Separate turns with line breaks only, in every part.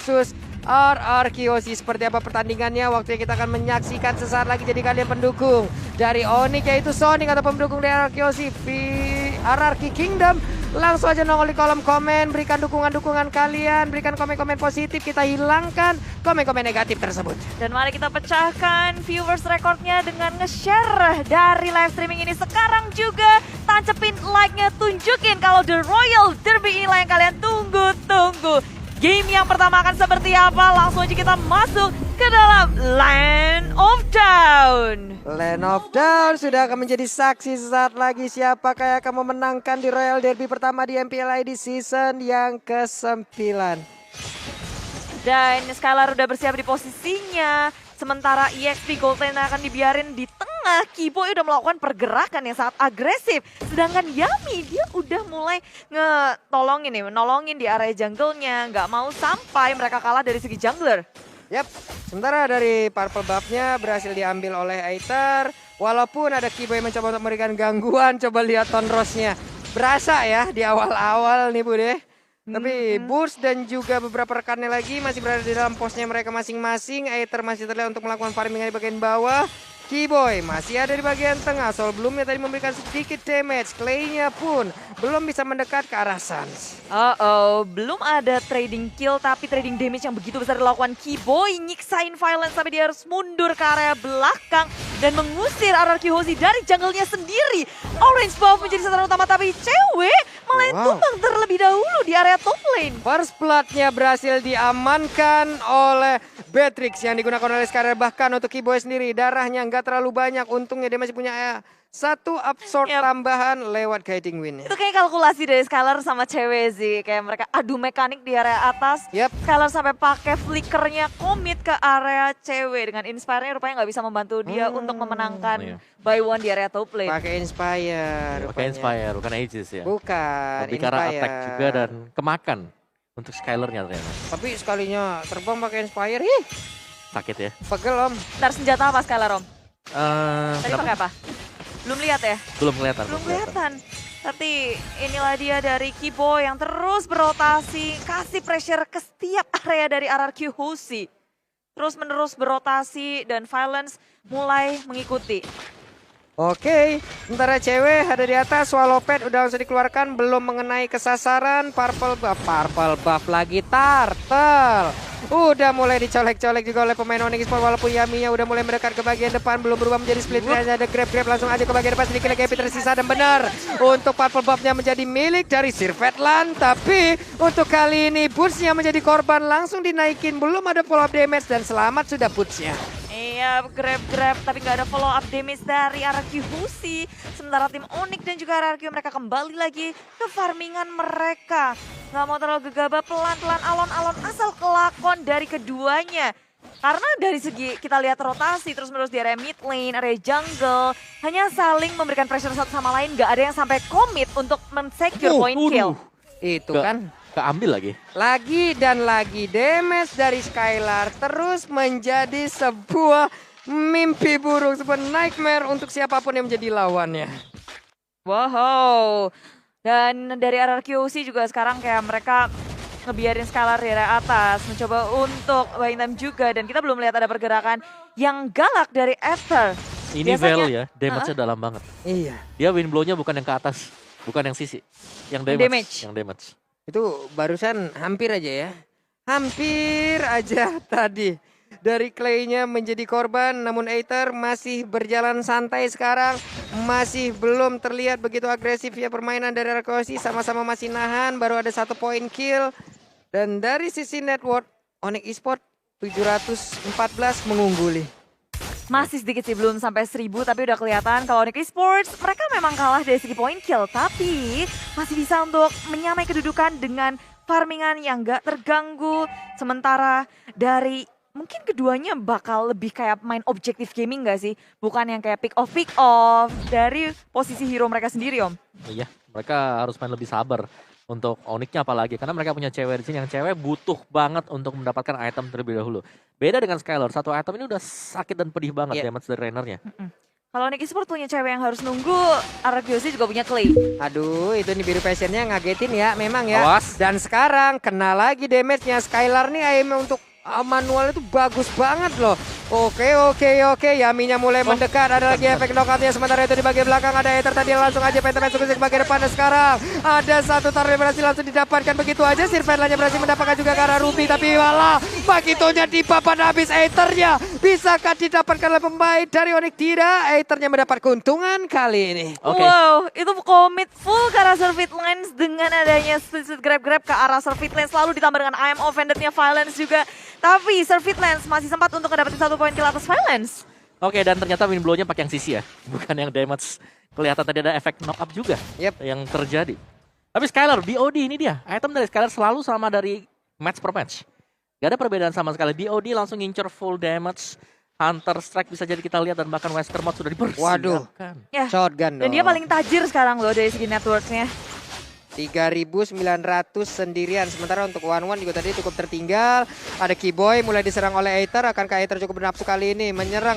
versus RRQOC. Seperti apa pertandingannya? Waktunya kita akan menyaksikan sesaat lagi. Jadi kalian pendukung dari Onyx yaitu Sonic atau pendukung dari RRQOC RRQ Kingdom, langsung aja nongol di kolom komen, berikan dukungan-dukungan kalian, berikan komen-komen positif, kita hilangkan komen-komen negatif tersebut.
Dan mari kita pecahkan viewers recordnya dengan nge-share dari live streaming ini sekarang juga. Tancepin like-nya, tunjukin kalau The Royal Derby inilah yang kalian tunggu-tunggu. Game yang pertama akan seperti apa? Langsung aja kita masuk ke dalam Land of Dawn.
Land of Dawn sudah akan menjadi saksi sesaat lagi siapakah yang akan memenangkan di Royal Derby pertama di MPLID season yang ke-9.
Dan Skylar udah bersiap di posisinya. Sementara EXP Gold Lane akan dibiarin di tengah. Kiboy udah melakukan pergerakan yang sangat agresif. Sedangkan Yami dia udah mulai nolongin di area jungle-nya. Nggak mau sampai mereka kalah dari segi jungler.
Yap, sementara dari purple buff-nya berhasil diambil oleh Aether. Walaupun ada Kiboy mencoba untuk memberikan gangguan, coba lihat Tonrosnya. Berasa ya di awal-awal nih Bude. Tapi Burst dan juga beberapa rekannya lagi masih berada di dalam posnya mereka masing-masing. Aether masih terlihat untuk melakukan farming di bagian bawah. Kiboy masih ada di bagian tengah. Soul Bloom-nya tadi memberikan sedikit damage. Clay-nya pun belum bisa mendekat ke arah Suns.
Belum ada trading kill tapi trading damage yang begitu besar dilakukan Kiboy. Nyiksain Violence sampai dia harus mundur ke area belakang dan mengusir RRQ Hozi dari jungle-nya sendiri. Orange buff menjadi sasaran utama tapi cewek malah yang tumbang terlebih dahulu di area top lane.
First blood-nya berhasil diamankan oleh Beatrix yang digunakan oleh Skyler. Bahkan untuk Kiboy sendiri darahnya nggak terlalu banyak. Untungnya dia masih punya satu absorb tambahan lewat Guiding Wind.
Itu kayak kalkulasi dari Skylar sama cewek sih. Kayak mereka adu mekanik di area atas. Skylar sampai pakai flickernya komit ke area cewek. Dengan Inspire-nya rupanya nggak bisa membantu dia untuk memenangkan by one di area top lane.
Pakai Inspire.
Pakai Inspire, bukan Aegis ya.
Bukan,
lebih karena attack juga dan kemakan untuk Skylar-nya ternyata.
Tapi sekalinya terbang pakai Inspire,
sakit ya.
Pegel Om.
Ntar senjata apa Skylar Om? Tadi
kenapa?
pakai apa? Belum lihat ya?
Belum kelihatan.
Belum kelihatan. Tapi inilah dia dari Kiboy yang terus berotasi, kasih pressure ke setiap area dari RRQ Hozi. Terus menerus berotasi dan Violence mulai mengikuti.
Oke, sementara cewek ada di atas. Swallow Pad udah langsung dikeluarkan, belum mengenai kesasaran. Purple buff lagi, Turtle. Udah mulai dicolek-colek juga oleh pemain Onyx Esports. Walaupun Yaminya udah mulai mendekat ke bagian depan, belum berubah menjadi split. Ada grab langsung aja ke bagian depan, sedikit lagi tersisa. Dan benar, untuk Purple buff-nya menjadi milik dari Sirvetland. Tapi untuk kali ini Boots-nya menjadi korban, langsung dinaikin. Belum ada follow up damage dan selamat sudah Boots-nya.
Iya, grab tapi nggak ada follow up damage dari RRQ Hozi. Sementara tim Onyx dan juga RRQ mereka kembali lagi ke farmingan mereka. Nggak mau terlalu gegabah, pelan-pelan alon-alon asal kelakon dari keduanya. Karena dari segi kita lihat rotasi terus-menerus di area mid lane, area jungle, hanya saling memberikan pressure satu sama lain, nggak ada yang sampai komit untuk men-secure point kill.
Itu kan
keambil lagi.
Lagi dan lagi damage dari Skylar terus menjadi sebuah mimpi buruk, sebuah nightmare untuk siapapun yang menjadi lawannya.
Wow. Dan dari RRQC juga sekarang kayak mereka ngebiarin Skylar di area atas, mencoba untuk buying time juga, dan kita belum lihat ada pergerakan yang galak dari Aether.
Ini Vel ya, damage-nya dalam banget.
Iya.
Dia win blow-nya bukan yang ke atas, bukan yang sisi, yang damage. Yang damage.
Itu barusan hampir aja ya. Hampir aja tadi. Dari Clay-nya menjadi korban, namun Aether masih berjalan santai sekarang. Masih belum terlihat begitu agresif ya permainan dari RRQOC. Sama-sama masih nahan, baru ada 1 point kill. Dan dari sisi net worth, Onyx Esports 714 mengungguli.
Masih sedikit sih, belum sampai 1000, tapi udah kelihatan kalau Onyx Esports mereka memang kalah dari segi point kill. Tapi masih bisa untuk menyamai kedudukan dengan farmingan yang gak terganggu. Sementara dari mungkin keduanya bakal lebih kayak main objektif gaming gak sih? Bukan yang kayak pick off dari posisi hero mereka sendiri Om.
Iya, mereka harus main lebih sabar untuk Onyx-nya apalagi. Karena mereka punya cewek di sini yang cewek butuh banget untuk mendapatkan item terlebih dahulu. Beda dengan Skylar, satu item ini udah sakit dan pedih banget damage dari Rainernya.
Kalau Onyx Esports punya cewek yang harus nunggu, RRQC juga punya Clay.
Aduh, itu nih biru passionnya ngagetin ya, memang ya.
Awas.
Dan sekarang kena lagi damage-nya. Skylar nih aim untuk manual itu bagus banget loh. Oke. Yaminya mulai mendekat. Ada lagi efek knockout-nya. Sementara itu di bagian belakang ada Aether tadi langsung aja Pentaman sukses ke bagian depan. Dan sekarang ada satu target berhasil langsung didapatkan begitu aja. Sirvenlanya berhasil mendapatkan juga ke arah Ruby. Tapi malah Magitonya dipapan habis Aethernya. Bisakah didapatkan oleh pemain dari Onyx? Tidak. Aethernya mendapat keuntungan kali ini.
Oke.
Wow, itu komit full ke arah Servit Lens dengan adanya split grab ke arah Servit Lens. Lalu ditambah dengan I am offended-nya Violence juga. Tapi Servit Lens masih sempat untuk mendapatkan 1 poin kill atas Violence.
Oke, dan ternyata win blow-nya pakai yang sisi ya, bukan yang damage. Kelihatan tadi ada efek knock up juga yang terjadi. Tapi Skylar, BOD ini dia. Item dari Skylar selalu sama dari match per match. Gak ada perbedaan sama sekali. BOD langsung ngincer full damage. Hunter Strike bisa jadi kita lihat dan bahkan Wesker Mod sudah dipersiapkan.
Waduh, shotgun dong.
Dan dia paling tajir sekarang loh dari segi network-nya.
3.900 sendirian. Sementara untuk One juga tadi cukup tertinggal. Ada Keyboy mulai diserang oleh Aether. Akankah Aether cukup bernafsu kali ini menyerang?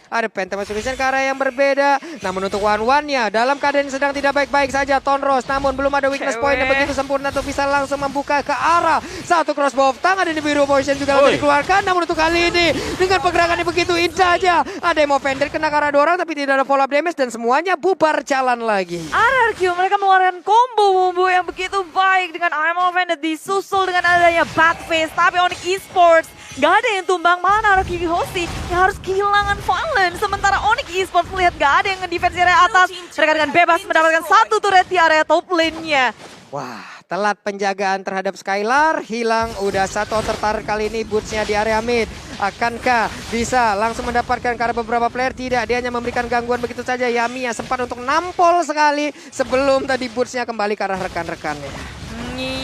Ada Phantom Solution ke arah yang berbeda. Namun untuk One-nya dalam keadaan sedang tidak baik-baik saja Tonros. Namun belum ada weakness point yang begitu sempurna untuk bisa langsung membuka ke arah satu crossbow of tongue. Ada di biru potion juga langsung dikeluarkan. Namun untuk kali ini dengan pergerakan yang begitu indah aja. Ada yang mau Fender kena ke arah 2 orang tapi tidak ada follow up damage dan semuanya bubar jalan lagi.
RRQ mereka mengeluarkan combo yang begitu baik dengan I'm Offended disusul dengan adanya Bad Face. Tapi Onyx Esports gak ada yang tumbang, mana RRQ Hosti yang harus kehilangan Violence. Sementara Onyx Esports melihat gak ada yang nge-defense di area atas. Mereka dengan bebas mendapatkan 1 turret di area top lane-nya.
Wah, telat penjagaan terhadap Skylar, hilang udah 1 tertarik kali ini boots-nya di area mid. Akankah bisa langsung mendapatkan karena beberapa player? Tidak, dia hanya memberikan gangguan begitu saja. Yami yang sempat untuk nampol sekali sebelum tadi boots-nya kembali ke arah rekan-rekannya.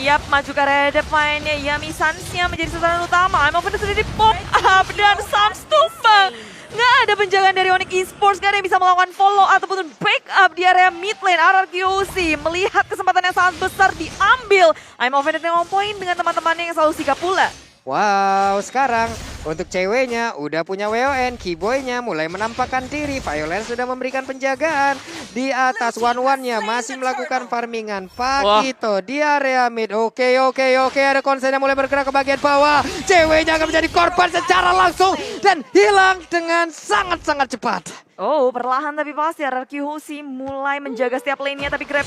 Yap, maju ke area depannya. Yami Sans-nya menjadi sasaran utama. I'm Offended sudah di pop up dan Sans tumbang. Nggak ada penjagaan dari Onyx Esports, nggak ada yang bisa melakukan follow ataupun backup di area mid lane. RRQC melihat kesempatan yang sangat besar diambil. I'm Offended yang poin dengan teman-temannya yang selalu sigap pula.
Wow, sekarang untuk ceweknya udah punya WON, Keyboy-nya mulai menampakkan diri. Violence sudah memberikan penjagaan di atas One-nya masih melakukan farmingan. Pakito di area mid. Oke, ada konsen yang mulai bergerak ke bagian bawah. Ceweknya akan menjadi korban secara langsung dan hilang dengan sangat-sangat cepat.
Oh, perlahan tapi pasti RRQ Hoshi mulai menjaga setiap lane-nya, tapi grab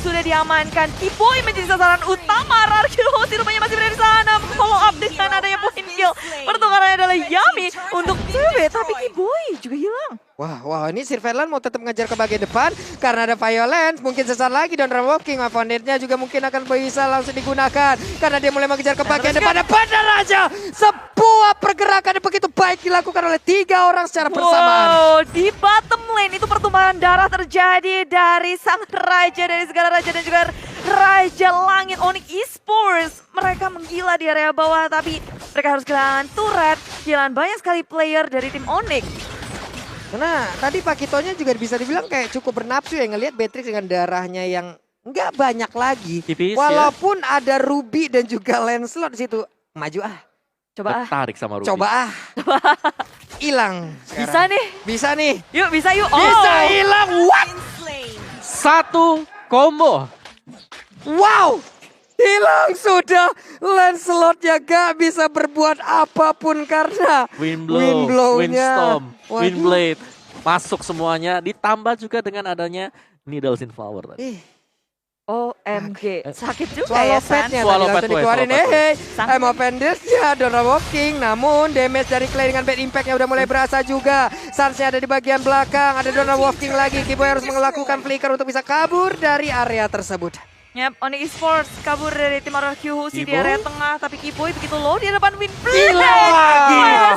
sudah diamankan. Keyboy menjadi sasaran utama. RRQ Hoshi rupanya masih berada di sana. Follow up dengan adanya point kill. Pertukarannya adalah Yami untuk cewek, tapi Keyboy juga hilang.
Wah, ini Sirvenlan mau tetap ngejar ke bagian depan karena ada Violence. Mungkin sesaat lagi Don Walking, Founded-nya juga mungkin akan bisa langsung digunakan karena dia mulai mengejar ke bagian depan. Dan benar aja, sebuah pergerakan yang begitu baik dilakukan oleh 3 orang secara bersamaan.
Wow, di bottom lane itu pertumpahan darah terjadi dari sang raja dari segala raja dan juga Raja Langit Onyx Esports. Mereka menggila di area bawah tapi mereka harus kehilangan turret, kehilangan banyak sekali player dari tim Onyx.
Karena tadi Pakitonya juga bisa dibilang kayak cukup bernafsu ya ngelihat Beatrix dengan darahnya yang nggak banyak lagi.
Tipis,
walaupun ada Ruby dan juga Lancelot di situ. Maju
Coba
Tarik sama Ruby.
Coba hilang.
Bisa nih.
Yuk.
Bisa yuk.
Bisa hilang. What?
1 combo.
Wow. Hilang sudah. Lancelotnya gak bisa berbuat apapun karena
Windblow,
Windstorm,
Windblade. Masuk semuanya. Ditambah juga dengan adanya Needles in Flower tadi.
OMG. Sakit juga ya, San.
Swallow pad dikeluarin. I'm offended ya, Dora Walking. Namun damage dari Clay dengan bad impact-nya udah mulai berasa juga. Sans-nya ada di bagian belakang. Ada Dora Walking lagi. Keyboy harus melakukan flicker untuk bisa kabur dari area tersebut.
Yap, Onyx Esports kabur dari tim RRQ Hoshi di area tengah. Tapi Keyboy begitu low di depan Windblade.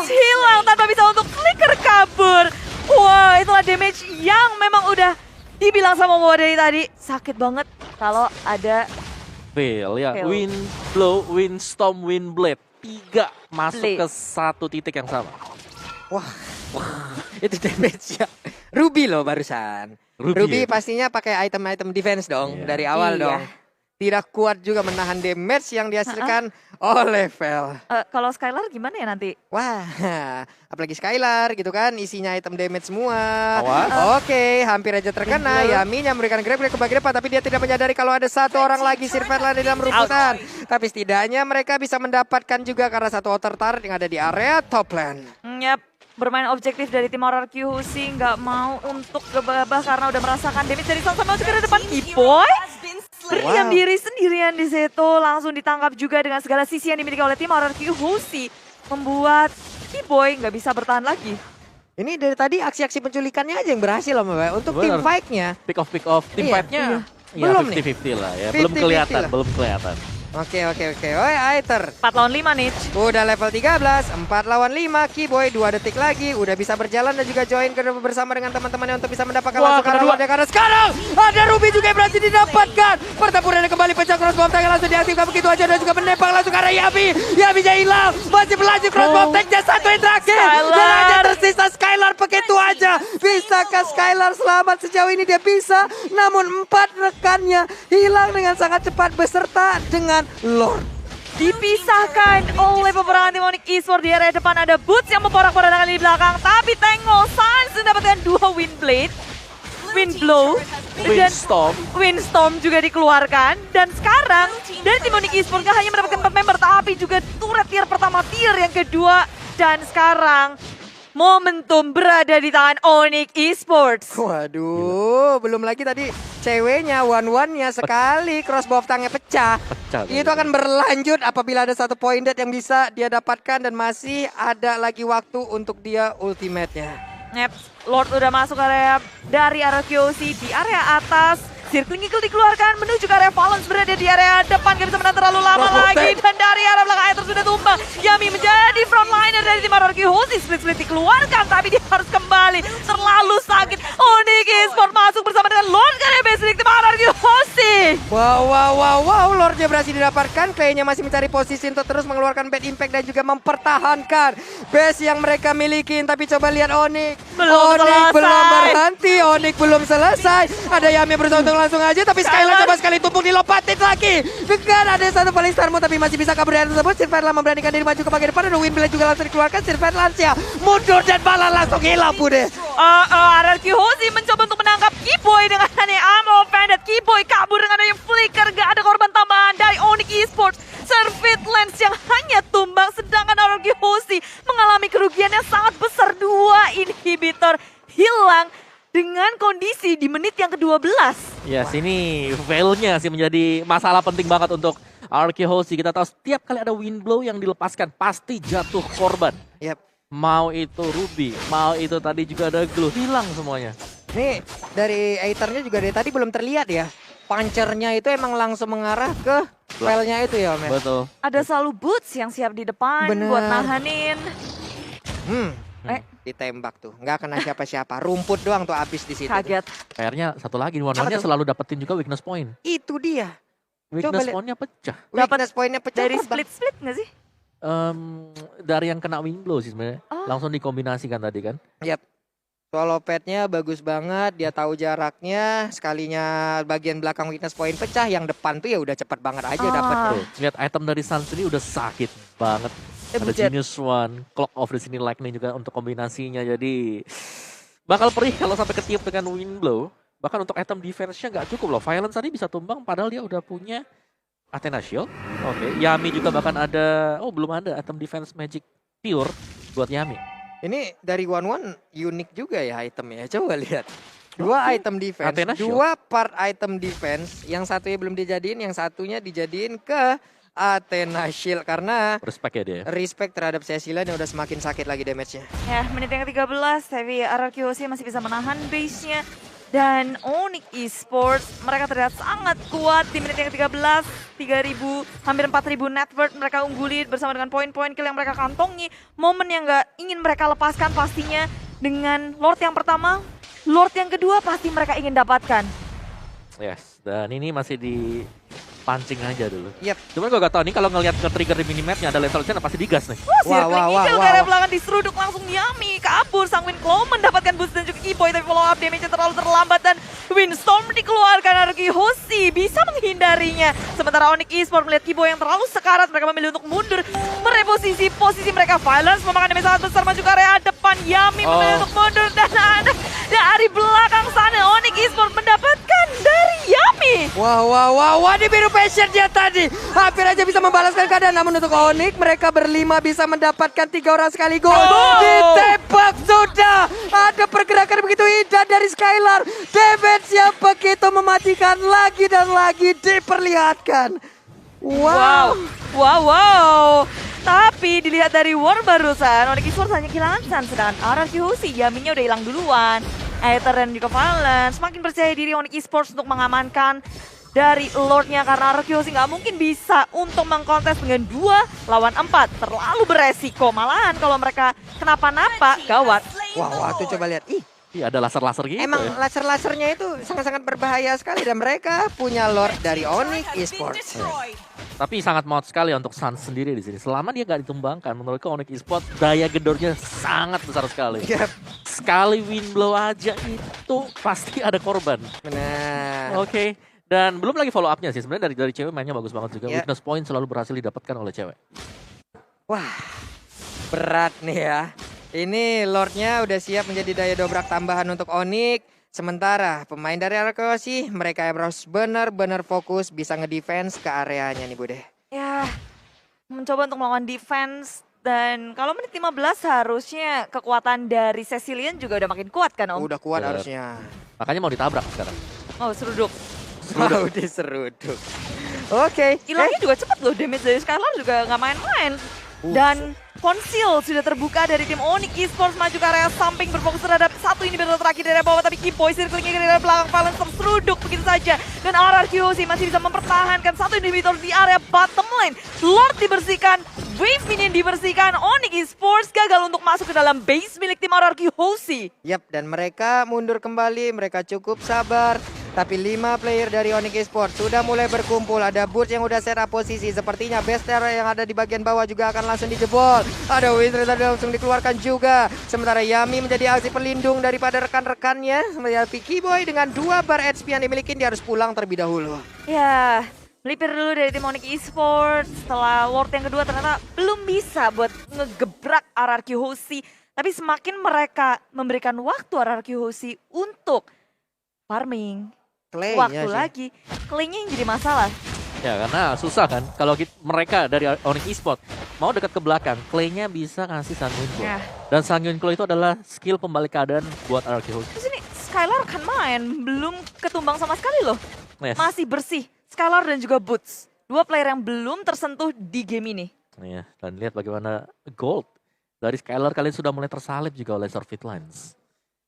Hilang tanpa bisa untuk flicker kabur. Wah, itulah damage yang memang udah dibilang sama Moa dari tadi. Sakit banget kalau ada
fail ya. Windblow, Windstorm, Windblade. 3 masuk ke 1 titik yang sama.
Wah, itu damage ya. Ruby loh barusan. Ruby pastinya pakai item-item defense dong dari awal dong. tidak kuat juga menahan damage yang dihasilkan oleh Vel.
Kalau Skylar gimana ya nanti?
Wah, apalagi Skylar gitu kan, isinya item damage semua.
Awas.
Oke, hampir aja terkena. Yaminya memberikan grab ke bagian depan, tapi dia tidak menyadari kalau ada satu orang lagi Sirvetlan di dalam rumputan. Tapi setidaknya mereka bisa mendapatkan juga karena satu outer turret yang ada di area top lane.
Yap, bermain objektif dari tim RRQ Husi, nggak mau untuk gebabah karena udah merasakan damage dari sama juga di depan Kiboy. Berdiam diri sendirian di situ, langsung ditangkap juga dengan segala sisi yang dimiliki oleh tim RRQ Husi. Membuat Kiboy nggak bisa bertahan lagi.
Ini dari tadi aksi-aksi penculikannya aja yang berhasil loh Mbak. Untuk tim fight-nya.
Pick off. Tim fight-nya ya
Belum
50-50 lah ya.
50-50
Belum kelihatan.
Oke. Oi Aether.
4 lawan 5 nih.
Udah level 13, 4 lawan 5. Kiboy 2 detik lagi. Udah bisa berjalan dan juga join bersama dengan teman-temannya untuk bisa mendapatkan langsung karena luarnya. Karena sekarang ada Ruby juga yang berhasil didapatkan. Pertempurannya kembali pecah, crossbow tag langsung diaktifkan begitu aja. Dan juga menembak langsung karena Yami. Yaminya hilang. Masih berlanjut crossbow tagnya satu yang terakhir. Dan hanya tersisa Skylar begitu aja. Bisakah Skylar selamat sejauh ini? Dia bisa. Namun 4 rekannya hilang dengan sangat cepat beserta dengan Lord.
Dipisahkan oleh peperangan tim Onyx Esports. Di area depan ada Boots yang memporak-porandakan di belakang. Tapi Tango Sans mendapatkan 2 Windblade. Windblow. Dan Windstorm juga dikeluarkan. Dan sekarang dari tim Onyx Esports gak hanya mendapatkan 4 member. Tapi juga turret tier pertama, tier yang kedua. Dan sekarang momentum berada di tangan Onyx Esports.
Waduh, belum lagi tadi ceweknya, one-one-nya sekali crossbow tangnya pecah. Itu akan berlanjut apabila ada satu point dead yang bisa dia dapatkan dan masih ada lagi waktu untuk dia ultimate-nya.
Yep, Lord udah masuk area dari RQC di area atas. Circling Eagle dikeluarkan menuju ke area Valence, berada di area depan, gak bisa menang terlalu lama lagi. Dan dari arah belakang Aether sudah tumbang. Yami menjadi frontliner dari tim RRQ Husi. Split dikeluarkan tapi dia harus kembali. Terlalu sakit. Onyx Esports masuk bersama dengan Lord ke area base tim RRQ Husi.
Wow, Lordnya berhasil didapatkan. Kayaknya masih mencari posisi untuk terus mengeluarkan bad impact dan juga mempertahankan base yang mereka miliki. Tapi coba lihat Onyx. Onyx belum berhenti, Onyx belum selesai. Ada Yami berusaha untuk langsung aja, tapi Skylar coba sekali tumpuk dilompatin lagi. Dengan ada satu paling starmu tapi masih bisa kabur dari tersebut. Sirvetlan memberanikan diri maju ke bagian depan. Ada Windblade juga langsung dikeluarkan. Sirvetlan mundur dan malah langsung hilang bude.
RRQ Husi mencoba untuk menangkap Kiboy dengan hanya ammo pendek. Kiboy kabur dengan adanya flicker, gak ada korban tambahan dari Onyx Esports. Sirvetlan yang hanya tumbang, sedangkan RRQ Husi mengalami kerugian yang sangat besar. 2 inhibitor hilang dengan kondisi di menit yang ke-12.
Ya, sini Veil-nya sih menjadi masalah penting banget untuk RRQ Husi. Kita tahu setiap kali ada Windblow yang dilepaskan pasti jatuh korban.
Yep.
Mau itu Ruby, mau itu tadi juga ada Glue, hilang semuanya.
Nih, dari Aether-nya juga dari tadi belum terlihat ya. Punchernya itu emang langsung mengarah ke Veil-nya itu ya, Om.
Betul.
Ada selalu Boots yang siap di depan buat nahanin.
Ditembak tuh, nggak kena siapa-siapa. Rumput doang tuh habis di situ.
Kaget.
PR-nya satu lagi, one-one-nya selalu dapetin juga weakness point.
Itu dia.
Weakness point-nya pecah.
Weakness point-nya pecah
Dari split nggak sih?
Dari yang kena Windblow sih sebenarnya. Langsung dikombinasikan tadi kan.
Yap. Swallow pad-nya bagus banget, dia tahu jaraknya. Sekalinya bagian belakang weakness point pecah, yang depan tuh ya udah cepet banget aja dapet tuh.
Lihat item dari Sans ini udah sakit banget. Ada Genius One, Clock of the sini Lightning juga untuk kombinasinya. Jadi bakal perih kalau sampai ketiup dengan Windblow. Bahkan untuk item defense-nya nggak cukup loh. Violence tadi bisa tumbang padahal dia udah punya Athena Shield. Oke, Yami juga bahkan ada, belum ada item defense magic pure buat Yami. Ini
dari one unik juga ya itemnya. Coba lihat. 2 item defense, 2 part item defense. Yang satunya belum dijadiin, yang satunya dijadiin ke Athena Shield karena
respect ya dia.
Respect terhadap Cecilia yang udah semakin sakit lagi damage-nya.
Ya, menit yang ke-13, tapi RRQ Husi masih bisa menahan base-nya. Dan Onyx Esports, mereka terlihat sangat kuat di menit yang ke-13. 3.000, hampir 4.000 net worth mereka ungguli bersama dengan poin-poin kill yang mereka kantongi. Momen yang gak ingin mereka lepaskan pastinya dengan Lord yang pertama, Lord yang kedua pasti mereka ingin dapatkan.
Yes, dan ini masih di pancing aja dulu.
Yep.
Cuman gue gak tau nih kalau ngelihat nge-trigger di minimapnya ada Lethal Chance pasti digas nih.
Circling Eagle ke area belakang diseruduk langsung Yami. Kabur Sanguine Claw mendapatkan boost dan juga Keyboy. Tapi follow up damage-nya terlalu terlambat dan Windstorm dikeluarkan. Naruki Hoshi bisa menghindarinya. Sementara Onyx Esports melihat Keyboy yang terlalu sekarat. Mereka memilih untuk mundur. Mereposisi posisi mereka. Violence memakan damage sangat besar. Maju ke area depan. Yami memilih untuk mundur. Dan ada dari belakang sana Onyx Esports mendapatkan dari Yami.
Wah, di biru passionnya tadi hampir aja bisa membalaskan keadaan. Namun untuk Onyx mereka berlima bisa mendapatkan 3 orang sekaligus. Ditembak sudah. Ada pergerakan begitu indah dari Skylar. Damage yang begitu mematikan lagi dan lagi diperlihatkan. Wow.
Tapi dilihat dari war barusan, Onyx Esports hanya kehilangan Sun. Sedangkan RRQ Hoshi, Yaminya udah hilang duluan. Aether dan juga Valence semakin percaya diri Onyx Esports untuk mengamankan dari Lordnya. Karena RRQ Hoshi nggak mungkin bisa untuk mengkontes dengan 2 lawan 4. Terlalu beresiko. Malahan kalau mereka kenapa-napa, gawat.
Wah, tuh coba lihat.
Iya ada laser-laser gitu.
Emang
ya.
laser-lasernya itu sangat-sangat berbahaya sekali. Dan mereka punya Lord dari Onyx Esports.
Tapi sangat maut sekali untuk Sun sendiri di sini. Selama dia gak ditumbangkan, menurutku Onyx Esports daya gedornya sangat besar sekali.
Yep.
Sekali win blow aja itu pasti ada korban.
Benar.
Oke. Dan belum lagi follow up-nya sih. Sebenarnya dari cewek mainnya bagus banget juga.
Yeah.
Weakness point selalu berhasil didapatkan oleh cewek.
Wah, berat nih ya. Ini Lordnya udah siap menjadi daya dobrak tambahan untuk Onyx. Sementara pemain dari RRQ sih mereka harus benar-benar fokus bisa ngedefense ke areanya nih Bude.
Ya, mencoba untuk melakukan defense. Dan kalau menit 15 harusnya kekuatan dari Cecilian juga udah makin kuat kan Om?
Udah kuat
Benar.
harusnya.
Makanya mau ditabrak sekarang.
Oh seruduk.
Mau diseruduk. Oke.
Hilangnya juga cepat loh, damage dari Skylar juga nggak main-main. Dan Conceal sudah terbuka dari tim Onyx Esports maju ke area samping berfokus terhadap satu inhibitor terakhir dari bawah. Tapi Keyboy circlingnya dari belakang Valence terseruduk begitu saja. Dan RRQ Hoshi masih bisa mempertahankan satu inhibitor di area bottom lane. Lord dibersihkan, Wave Minion dibersihkan. Onyx Esports gagal untuk masuk ke dalam base milik tim RRQ Hoshi.
Yap, dan mereka mundur kembali, mereka cukup sabar. Tapi 5 player dari Onyx Esports sudah mulai berkumpul. Ada Boots yang udah set up posisi. Sepertinya Bester yang ada di bagian bawah juga akan langsung dijebol. Ada Wizard tadi langsung dikeluarkan juga. Sementara Yami menjadi aksi pelindung daripada rekan-rekannya. Sementara Keyboy dengan 2 bar HP yang dimiliki, dia harus pulang terlebih dahulu.
Ya, melipir dulu dari tim Onyx Esports. Setelah Lord yang kedua ternyata belum bisa buat ngegebrak RRQ Hoshi. Tapi semakin mereka memberikan waktu RRQ Hoshi untuk farming. Waktu lagi, Clay-nya yang jadi masalah.
Ya karena susah kan. Kalau mereka dari Onyx Esports mau dekat ke belakang, Clay-nya bisa ngasih Sanguine Claw.
Ya.
Dan Sanguine Claw itu adalah skill pembalik keadaan buat RRQ Hoshi.
Terus ini Skylar kan main, belum ketumbang sama sekali loh.
Yes.
Masih bersih, Skylar dan juga Boots. 2 player yang belum tersentuh di game ini.
Iya, dan lihat bagaimana gold dari Skylar kalian sudah mulai tersalip juga oleh Surfeit Lines.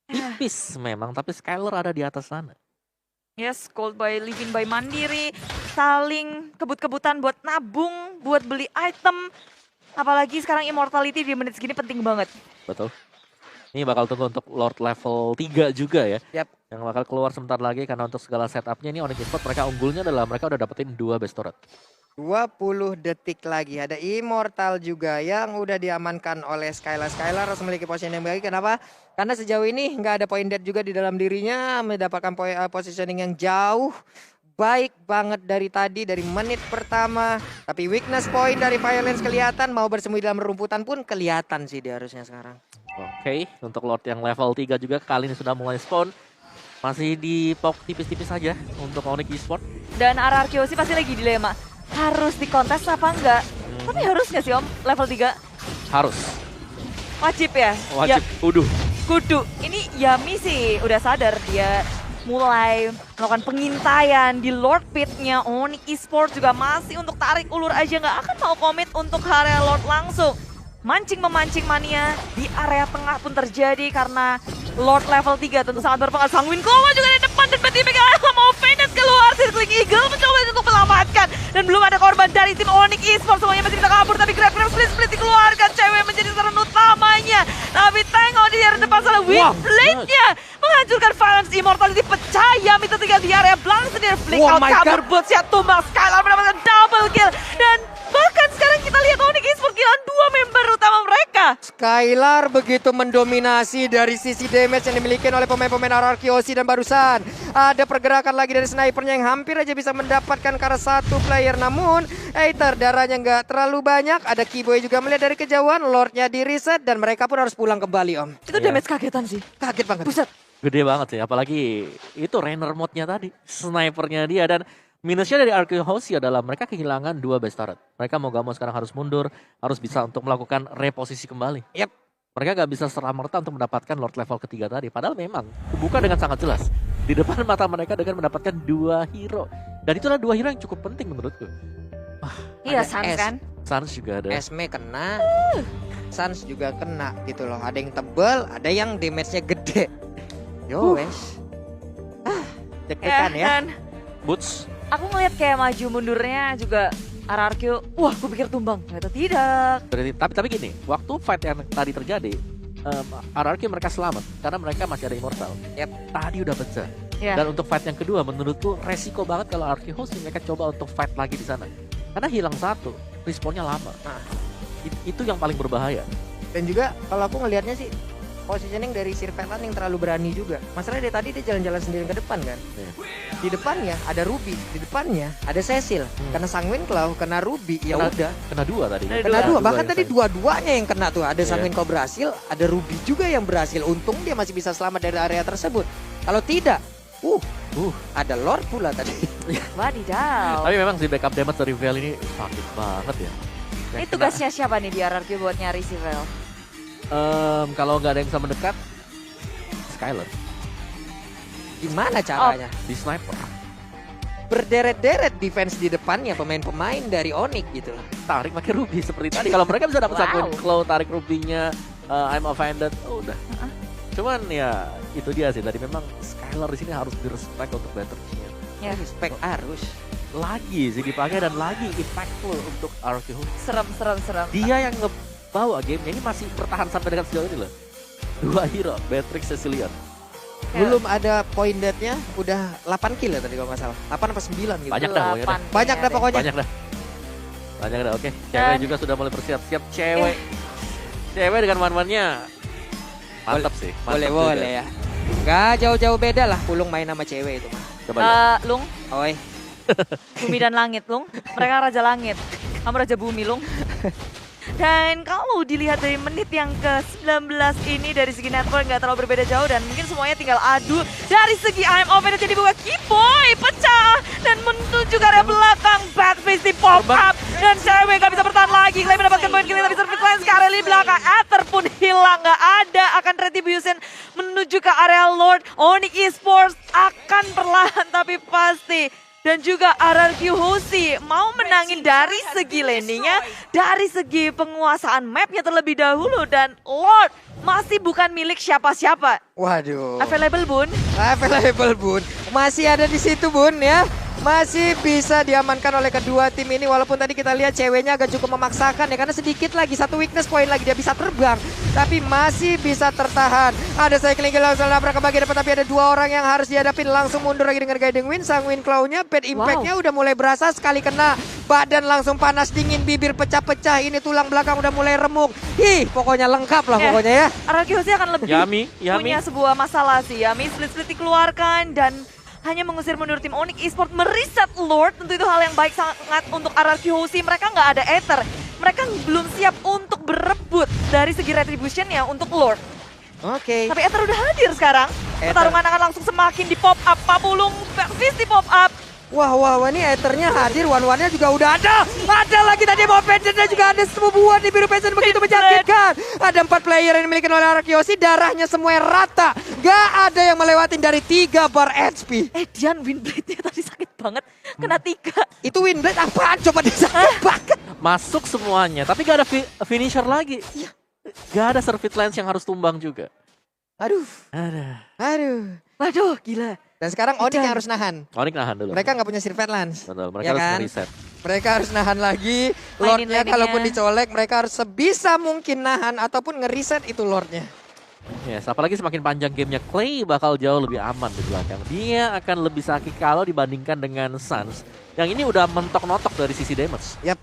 Tipis memang, tapi Skylar ada di atas sana.
Yes, Gold by Living by Mandiri. Saling kebut-kebutan buat nabung, buat beli item. Apalagi sekarang Immortality di menit segini penting banget.
Betul. Ini bakal tunggu untuk Lord level 3 juga ya.
Yap.
Yang bakal keluar sebentar lagi karena untuk segala setupnya ini Onyx Esports mereka unggulnya adalah mereka udah dapetin 2 best turret.
20 detik lagi. Ada Immortal juga yang udah diamankan oleh Skylar. Skylar harus memiliki position yang baik. Kenapa? Karena sejauh ini nggak ada point dead juga di dalam dirinya. Mendapatkan positioning yang jauh. Baik banget dari tadi, dari menit pertama. Tapi weakness point dari Violence kelihatan. Mau bersembunyi dalam rumputan pun kelihatan sih dia harusnya sekarang.
Oke, untuk Lord yang level 3 juga kali ini sudah mulai spawn. Masih di pok tipis-tipis saja untuk Onyx Esports.
Dan RRQ Hoshi pasti lagi dilema. Harus dikontes apa enggak? Tapi harus nggak sih Om level 3?
Harus.
Wajib ya?
Wajib,
Kudu. Ini Yami sih udah sadar dia mulai melakukan pengintaian di Lord Pit-nya. Onyx Esports juga masih untuk tarik ulur aja, nggak akan mau komit untuk area Lord langsung. Mancing-memancing mania di area tengah pun terjadi karena Lord level 3 tentu sangat berpengaruh. Sanguine Claw juga di depan dan tiba-tiba mau Phoenix keluar. Circling Eagle mencoba untuk menyelamatkan. Dan belum ada korban dari tim Onyx Esports. Semuanya masih bisa kabur tapi grab split dikeluarkan. Cewek menjadi sasaran utamanya. Tapi tengok di area depan salah Windblade-nya menghancurkan Violence Immortality. Pecah, Yami tertinggal di area belakang sendiri. Flick
Oh
out,
my
kabur,
God.
buat siap tumbang. Skylar mendapatkan double kill. Dan bahkan sekarang kita lihat Onyx Esports kehilangan 2 member utama mereka.
Skylar begitu mendominasi dari sisi damage yang dimiliki oleh pemain-pemain RRQ OC, dan barusan ada pergerakan lagi dari snipernya yang hampir aja bisa mendapatkan karena satu player. Namun Aether darahnya nggak terlalu banyak. Ada Kiboy juga melihat dari kejauhan, Lordnya di reset dan mereka pun harus pulang kembali Om.
Itu damage kagetan sih.
Kaget banget.
Buset.
Gede banget sih, apalagi itu Rainer mode-nya tadi, snipernya dia. Dan minusnya dari RQ Hoshi adalah mereka kehilangan 2 base turret. Mereka mau gak mau sekarang harus mundur, harus bisa untuk melakukan reposisi kembali.
Yep.
Mereka gak bisa serta-merta untuk mendapatkan Lord level ketiga tadi. Padahal memang kebuka dengan sangat jelas di depan mata mereka dengan mendapatkan 2 hero. Dan itulah 2 hero yang cukup penting menurutku.
Iya,
Ada
Sans
S.
kan?
Sans juga ada.
Esme kena, Sans juga kena gitu loh. Ada yang tebel, ada yang damage-nya gede. Yo wes. Cek-cekan ya.
Dan
Boots.
aku ngeliat kayak maju mundurnya juga RRQ. Wah, aku pikir tumbang. Ternyata tidak.
Berarti, tapi gini, waktu fight yang tadi terjadi, RRQ mereka selamat karena mereka masih ada immortal.
Yep.
Tadi udah pecah.
Ya.
Dan untuk fight yang kedua, menurutku resiko banget kalau RRQ Hoshi mereka coba untuk fight lagi di sana. Karena hilang satu, respawnnya lama.
Nah.
Itu yang paling berbahaya.
Dan juga kalau aku ngelihatnya sih positioning dari Sirvelan yang terlalu berani juga. Masalahnya dari tadi dia jalan-jalan sendiri ke depan kan.
Iya.
Di depannya ada Ruby, di depannya ada Cecil. Kena Sanguine Claw, kena Ruby, ya
Kena-
udah.
Kena 2 tadi.
Kena
Kena dua, bahkan
yang
tadi
saya-
dua-duanya yang kena tuh. Ada
Iya.
Sanguine Claw berhasil, ada Ruby juga yang berhasil. Untung dia masih bisa selamat dari area tersebut. Kalau tidak, ada Lord pula tadi.
Wadidaw.
Tapi memang si backup damage dari Vel ini sakit banget ya.
Ini tugasnya siapa nih di RRQ buat nyari si Vel?
Kalau nggak ada yang bisa mendekat, Skylar
Gimana caranya?
di sniper.
Berderet-deret defense di depannya pemain-pemain dari Onyx gitu loh.
Tarik pakai Ruby seperti tadi. Kalau mereka bisa dapat
Wow.
Sanguine Claw, tarik Ruby-nya, I'm offended, udah. Cuman ya itu dia sih. Tadi memang Skylar di sini harus direspek untuk battle-nya.
Ya.
Respect harus.
Lagi sih dipakai dan lagi impactful untuk RQ.
Serem.
Dia yang ngebawa gamenya ini masih bertahan sampai dengan sejauh ini loh. 2 hero, Beatrix, Cecilion.
Ya.
Belum ada point dead-nya, udah 8 kill ya tadi kalau nggak salah. 8 apa 9 gitu.
Banyak dah pokoknya dah.
Banyak dah pokoknya.
Banyak dah, oke.
Dan-
Cewek juga sudah mulai bersiap-siap. Cewek dengan man-mannya. Mantap sih. Mantap juga.
Boleh ya. Nggak jauh-jauh beda lah Pulung main sama cewek itu mah.
Coba lihat.
Lung,
Oi.
bumi dan langit, Lung. Mereka raja langit. Kamu raja bumi, Lung. Dan kalau dilihat dari menit yang ke-19 ini dari segi network nggak terlalu berbeda jauh dan mungkin semuanya tinggal adu. Dari segi I'm Open jadi buka Kiboy pecah dan menuju ke area belakang. Bad face di pop up dan cewek nggak bisa bertahan lagi. Clay mendapatkan poin kill tapi Surface Lens ke area di belakang. Aether pun hilang, nggak ada. Akan Retribution menuju ke area Lord. Onyx Esports akan perlahan tapi pasti. Dan juga RRQ Hoshi mau menangin dari segi landingnya, dari segi penguasaan mapnya terlebih dahulu. Dan Lord masih bukan milik siapa-siapa.
Waduh.
Available, Bun.
Available Bun. Masih ada di situ Bun ya. Masih bisa diamankan oleh kedua tim ini. Walaupun tadi kita lihat ceweknya agak cukup memaksakan ya. Karena sedikit lagi, satu weakness point lagi dia bisa terbang. Tapi masih bisa tertahan. Ada cycling kill langsung nabrak ke bagian depan. Tapi ada 2 orang yang harus dihadapin. Langsung mundur lagi dengan Guiding Wind. Sanguine Claw-nya, bad impact-nya udah mulai berasa. Sekali kena badan langsung panas dingin. Bibir pecah-pecah. Ini tulang belakang udah mulai remuk. Ih pokoknya lengkap lah pokoknya ya.
RRQ Hoshi akan lebih
Yami.
punya sebuah masalah sih. Yami split-split dikeluarkan dan hanya mengusir mundur tim Onyx Esports, mereset Lord. Tentu itu hal yang baik sangat untuk RRQ Hoshi. Mereka nggak ada Aether. Mereka belum siap untuk berebut dari segi retribution ya untuk Lord.
Oke.
Tapi Aether udah hadir sekarang. Pertarungan akan langsung semakin di pop up. Pabulung Fist di pop up.
Wah, ini Aethernya hadir, one-one-nya juga udah ada. Ada lagi tadi mau Pension dan juga ada semua di biru Pension begitu menyakitkan. Ada 4 player yang dimiliki oleh RRQ Hoshi, darahnya semua rata. Gak ada yang melewatin dari 3 bar HP.
Dian Windblade-nya tadi sakit banget. Kena 3.
Itu Windblade apaan? Coba dia sakit banget.
Masuk semuanya, tapi gak ada finisher lagi. Gak ada Surface Lens yang harus tumbang juga.
Aduh.
Waduh, gila.
Dan sekarang Onyx yang harus nahan.
Onyx nahan dulu.
Mereka nggak punya Sirvet Lance.
Betul, mereka
Ya
harus
kan?
reset.
Mereka harus nahan lagi.
Mainin
Lordnya
landingnya.
kalaupun dicolek, mereka harus sebisa mungkin nahan ataupun ngeriset itu Lordnya.
Yes, apalagi semakin panjang gamenya, Clay bakal jauh lebih aman di belakang. Dia akan lebih sakit kalau dibandingkan dengan Suns. Yang ini udah mentok-notok dari sisi damage.
Yap.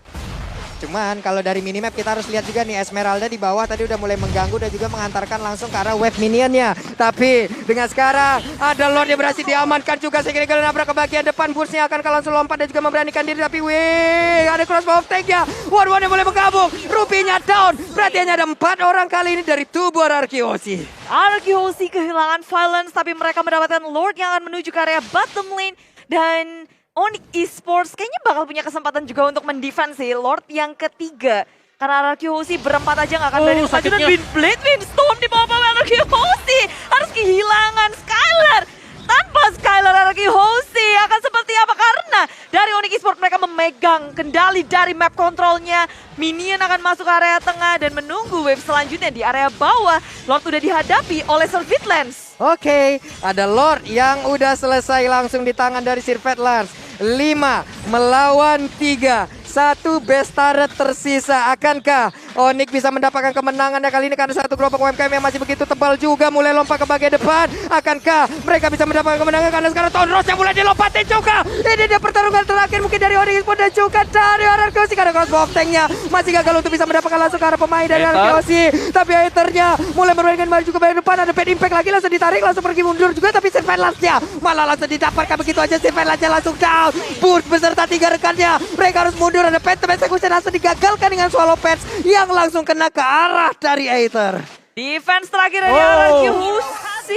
Cuman kalau dari minimap kita harus lihat juga nih Esmeralda di bawah tadi udah mulai mengganggu dan juga mengantarkan langsung ke arah wave minionnya. Tapi dengan sekarang ada Lord yang berhasil diamankan juga sehingga dia nabrak ke bagian depan. Bursnya akan langsung lompat dan juga memberanikan diri tapi wih ada crossbow of tank-nya. One-one yang mulai bergabung. Rupinya down. Berarti hanya ada 4 orang kali ini dari tubuh RRQOC.
RRQOC kehilangan Violence tapi mereka mendapatkan Lord yang akan menuju ke area bottom lane dan Onyx Esports kayaknya bakal punya kesempatan juga untuk mendefense sih Lord yang ketiga. Karena RRQOC berempat aja gak akan berani maju dan Windblade, Windstorm di bawah RRQOC. Harus kehilangan Skylar. Tanpa Skylar RRQOC akan seperti apa? Karena dari Onyx Esports mereka memegang kendali dari map kontrolnya. Minion akan masuk ke area tengah dan menunggu wave selanjutnya di area bawah. Lord udah dihadapi oleh Surveillance.
Oke, ada Lord yang udah selesai langsung di tangan dari Surveillance. 5 melawan 3. 1 best turret tersisa. Akankah Onyx bisa mendapatkan kemenangannya kali ini karena satu kelompok UMKM yang masih begitu tebal juga mulai lompat ke bagian depan. Akankah mereka bisa mendapatkan kemenangan karena sekarang Tonros yang mulai dilompatin juga. Ini dia pertarungan terakhir mungkin dari Onyx Esports dan juga dari RRQOC karena crossbow of tank-nya masih gagal untuk bisa mendapatkan langsung ke arah pemain dari RRQOC. Tapi Aether-nya mulai bermainkan maju juga bagian depan. Ada bad impact lagi langsung ditarik langsung pergi mundur juga tapi Surveillance-nya malah langsung didapatkan begitu aja. Surveillance-nya langsung down. Burst beserta 3 rekannya. Mereka harus mundur. Ada Phantom Execution langsung digagalkan dengan Swallow Pants yang langsung kena ke arah dari Aether.
Defense terakhir dari RRQOC.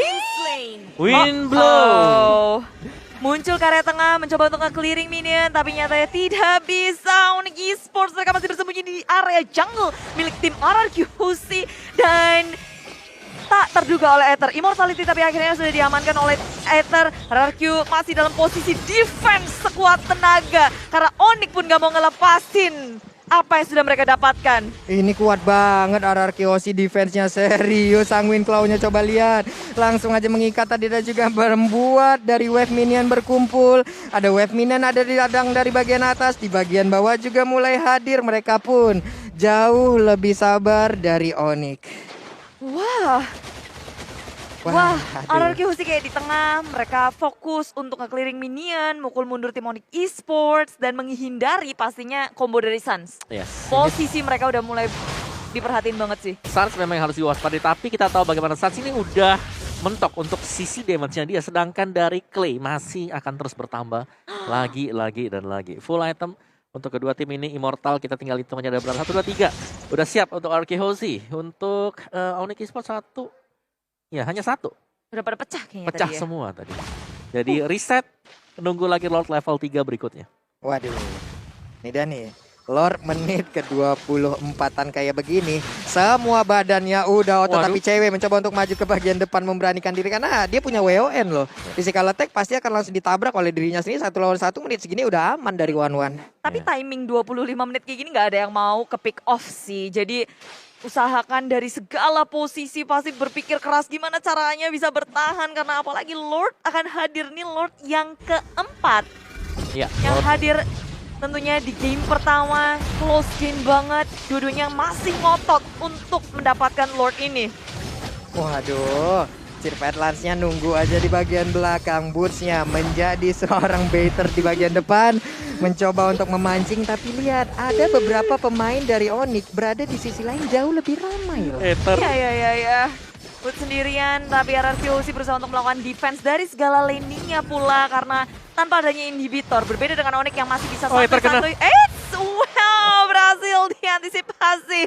Windblow.
Muncul ke area tengah mencoba untuk nge-clearing minion tapi nyatanya tidak bisa. Onyx Esports mereka masih bersembunyi di area jungle milik tim RRQOC dan tak terduga oleh Aether. Immortality tapi akhirnya sudah diamankan oleh Aether. RRQ masih dalam posisi defense sekuat tenaga karena Onyx pun gak mau ngelepasin apa yang sudah mereka dapatkan.
Ini kuat banget RRQOC defense-nya serius. Sanguine Claw-nya coba lihat. Langsung aja mengikat tadi dan juga membuat dari wave minion berkumpul. Ada wave minion ada di ladang dari bagian atas. Di bagian bawah juga mulai hadir. Mereka pun jauh lebih sabar dari Onyx.
Wah, RRQOC kayak di tengah, mereka fokus untuk nge-clearing minion, mukul mundur tim Onyx Esports, dan menghindari pastinya combo dari Suns.
Yes.
Posisi mereka udah mulai diperhatiin banget sih.
Suns memang harus diwaspadai, tapi kita tahu bagaimana Suns ini udah mentok untuk sisi damage-nya dia. Sedangkan dari Clay masih akan terus bertambah lagi dan lagi. Full item untuk kedua tim ini, Immortal kita tinggal hitung aja ada berapa. 1, 2, 3. Udah siap untuk RRQOC. Untuk Onyx Esports 1. Ya, hanya 1.
Udah pada pecah kayaknya
Pecah
tadi ya.
semua tadi. Jadi reset, nunggu lagi Lord level 3 berikutnya.
Waduh. Ini dia nih. Lord menit ke-24an kayak begini. Semua badannya udah otot. Tapi cewek mencoba untuk maju ke bagian depan memberanikan diri. Karena dia punya WON loh. Physical attack pasti akan langsung ditabrak oleh dirinya sendiri. 1 lawan 1 menit segini udah aman dari one-one.
Tapi timing 25 menit kayak gini gak ada yang mau ke pick off sih. Jadi usahakan dari segala posisi, pasti berpikir keras gimana caranya bisa bertahan. Karena apalagi Lord akan hadir nih, Lord yang keempat.
Ya,
yang hadir tentunya di game pertama, close game banget. Dua-duanya masih ngotot untuk mendapatkan Lord ini.
Waduh, Surveillance-nya nunggu aja di bagian belakang. Boots-nya menjadi seorang baiter di bagian depan. Mencoba untuk memancing, tapi lihat ada beberapa pemain dari Onyx berada di sisi lain jauh lebih ramai loh.
Ya. Boots sendirian, tapi RRQOC berusaha untuk melakukan defense dari segala landingnya pula. Karena tanpa adanya inhibitor, berbeda dengan Onyx yang masih bisa santuy-santuy. Wow, berhasil diantisipasi.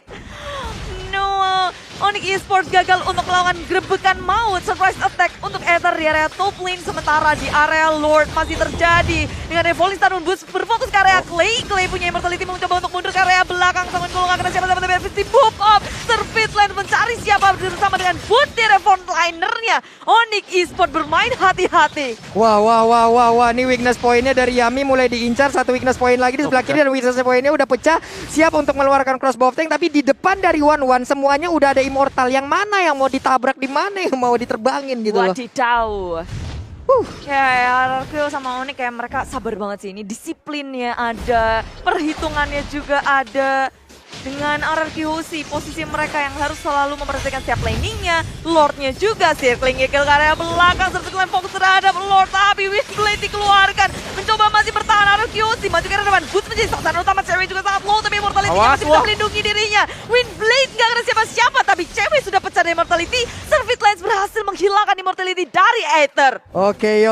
No, Onyx Esports gagal untuk melakukan grebekan maut. Surprise attack untuk Aether di area top lane. Sementara di area Lord masih terjadi. Dengan Revoling Stun Boots berfokus ke area Clay. Clay punya Immortality mencoba untuk mundur ke area belakang. Sangat kalau nggak kena siapa-siapa tapi Fifty Boop Up. Surveillance mencari siapa bersama dengan Boot di frontlinernya. Onyx Esports bermain hati-hati.
Wah, ini weakness point-nya dari Yami mulai diincar. 1 weakness point lagi di sebelah kiri dan weakness point-nya udah pecah. Siap untuk mengeluarkan crossbow tank, tapi di depan dari one-one semuanya udah ada Immortal. Yang mana yang mau ditabrak, di mana yang mau diterbangin gitu loh.
Wadidaw. Ya, RRQ sama Onyx kayak mereka sabar banget sih. Ini disiplinnya ada, perhitungannya juga ada. dengan RRQ Husi, posisi mereka yang harus selalu memperhatikan setiap laningnya, Lordnya juga circling kill ke area belakang, Surfit Lane fokus terhadap Lord, tapi Windblade dikeluarkan, mencoba masih bertahan RRQ Husi, maju ke depan, Boots menjadi sasaran utama, cewek juga sangat low, tapi Immortality masih bisa melindungi dirinya, Windblade gak kena siapa-siapa, tapi cewek sudah pecah dari Immortality, Surfit Lane berhasil menghilangkan Immortality dari Aether.
Oke,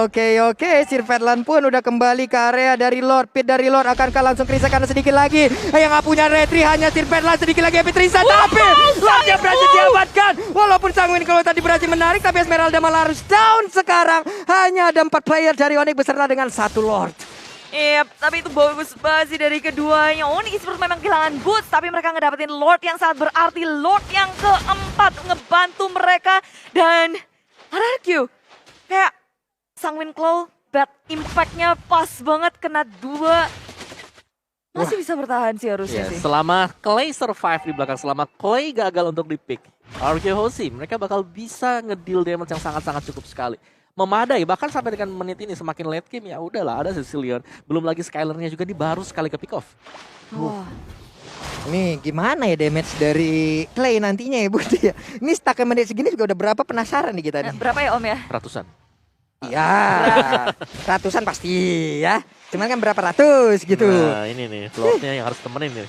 Surfit Lane pun udah kembali ke area dari Lord, pit dari Lord akankah langsung Krisa karena sedikit lagi, yang gak punya retri hanya Surfit Lane, sedikit lagi Epic Trisa, tapi Lordnya berhasil diamankan. Walaupun Sangwin kalau tadi berhasil menarik, tapi Esmeralda malah harus down sekarang. Hanya ada 4 player dari Onyx beserta dengan 1 Lord.
Iya, tapi itu bagus banget sih dari keduanya. Onyx Esports memang kehilangan boots, tapi mereka ngedapetin Lord yang sangat berarti. Lord yang keempat ngebantu mereka. Dan RRQ, kayak Sangwin Claw, bad impact-nya pas banget, kena 2. Masih bisa bertahan sih harusnya sih.
Selama Clay survive di belakang, selama Clay gagal untuk di-pick, RRQ Hoshi, mereka bakal bisa ngedeal damage yang sangat-sangat cukup sekali. Memadai, bahkan sampai dengan menit ini semakin late game ya udahlah, ada Sicilian. Belum lagi Skylarnya juga di baru sekali ke pick off.
Ini gimana ya damage dari Clay nantinya ya Bud ya. Ini stuck menit segini juga udah berapa, penasaran nih kita nih.
Berapa ya Om ya?
Ratusan.
Iya, ratusan pasti ya. Cuman kan berapa ratus gitu.
Nah ini nih, Lordnya yang harus temenin nih.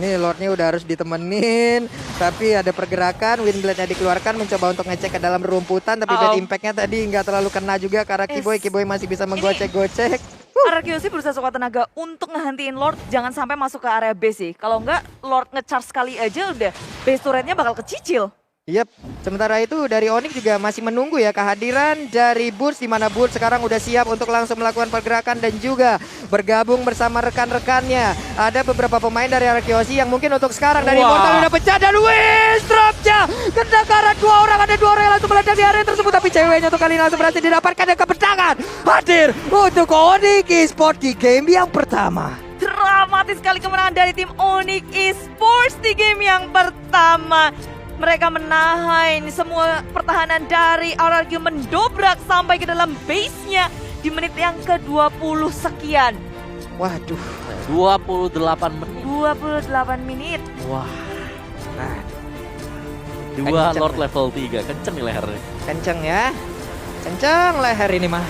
Nih Lordnya udah harus ditemenin. Tapi ada pergerakan, Windblade-nya dikeluarkan mencoba untuk ngecek ke dalam rumputan. Tapi bad impact-nya tadi nggak terlalu kena juga karena Kiboy masih bisa menggocek-gocek.
RRQ sih berusaha sekuat tenaga untuk ngehentiin Lord jangan sampai masuk ke area base sih. Kalau enggak Lord nge-charge sekali aja udah base turretnya bakal kecicil.
Yep, sementara itu dari Onyx juga masih menunggu ya kehadiran dari Boots, di mana Boots sekarang udah siap untuk langsung melakukan pergerakan dan juga bergabung bersama rekan-rekannya. Ada beberapa pemain dari RRQ yang mungkin untuk sekarang dari Immortal udah pecah dan Wiz drop-nya kena karat 2 orang, ada 2 orang yang langsung meledak di area tersebut, tapi ceweknya untuk kali ini langsung berhasil didapatkan dan kemenangan hadir untuk Onyx Esports di game yang pertama.
Dramatis sekali kemenangan dari tim Onyx Esports di game yang pertama. Mereka menahan semua pertahanan dari RRQ, mendobrak sampai ke dalam base-nya di menit yang ke-20 sekian.
Waduh,
28 menit.
28 menit.
Wah.
Nah,
2 Lord level 3, kenceng nih lehernya.
Kenceng ya. Kenceng leher ini mah.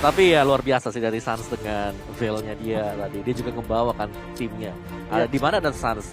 Tapi ya luar biasa sih dari Suns dengan veil-nya dia tadi. Dia juga membawakan timnya. Di mana ada Suns?